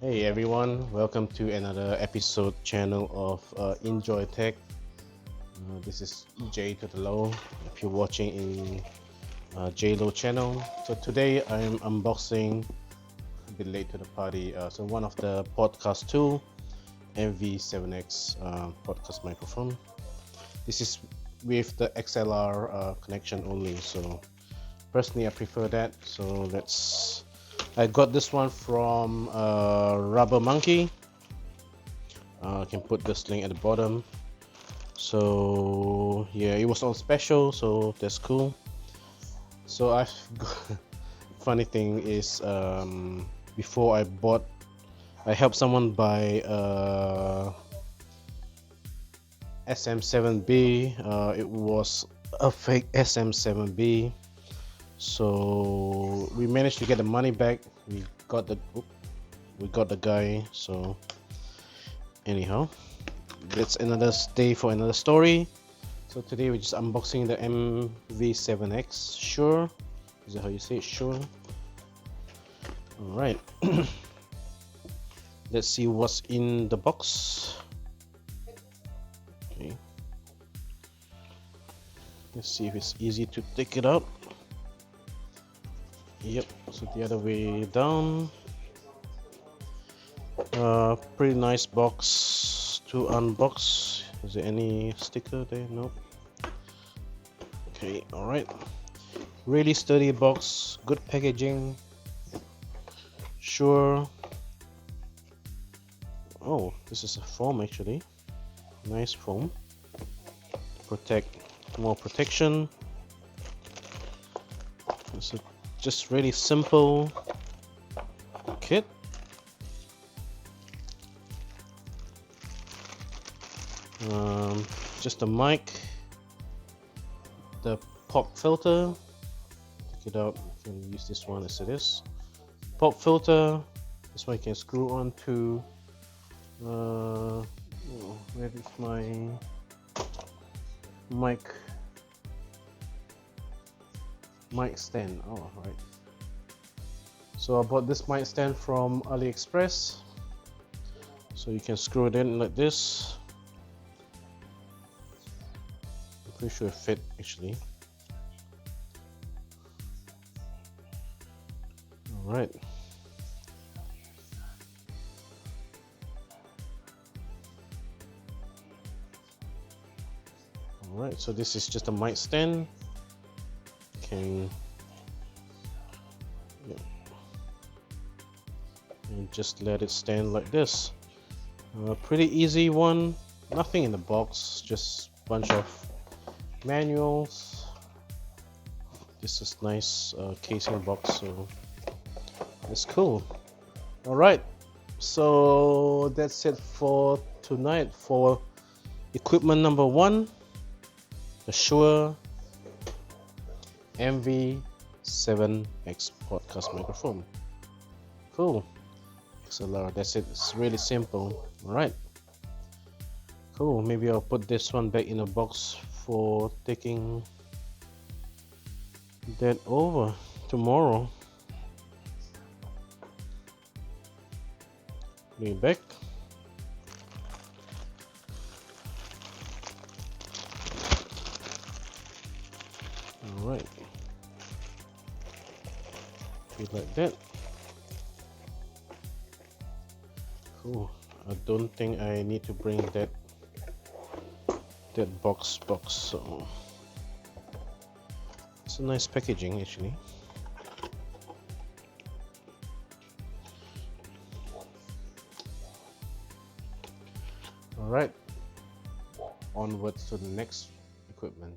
Hey everyone, welcome to another episode channel of Enjoy Tech. This is Jay to the low. If you're watching in J Low channel, so today I'm unboxing a bit late to the party. So one of the podcast tool, MV7x podcast microphone. This is with the XLR connection only. So personally, I prefer that. So let's. I got this one from Rubber Monkey. I can put this link at the bottom. So yeah, it was on special, so that's cool. So I've got, funny thing is before I bought, I helped someone buy SM7B. It was a fake SM7B. So we managed to get the money back. We got the guy. So anyhow, that's another day for another story. So today we're just unboxing the MV7X. Shure, is that how you say it? Shure. All right. Let's see what's in the box. Okay. Let's see if it's easy to take it out. Yep. So the other way down. Pretty nice box to unbox. Is there any sticker there? Nope. Okay. All right. Really sturdy box. Good packaging. Sure. Oh, this is a foam actually. Nice foam. More protection. It's a just really simple kit. Just a mic, the pop filter. Take it out. You can use this one as it is. Pop filter. This one you can screw on to. Where is my mic stand? Oh, right. So I bought this mic stand from AliExpress. So you can screw it in like this. I'm pretty sure it fit actually. All right. All right. So this is just a mic stand. Can and just let it stand like this. Pretty easy one. Nothing in the box. Just a bunch of manuals. This is nice casing box, so it's cool. All right, so that's it for tonight for equipment number one, the Shure MV7X podcast microphone. Cool. XLR, that's it. It's really simple. All right, cool. Maybe I'll put this one back in a box for taking that over tomorrow. Bring it back. All right. Feel like that. Cool. I don't think I need to bring that box. So it's a nice packaging actually. All right. Onwards to the next equipment.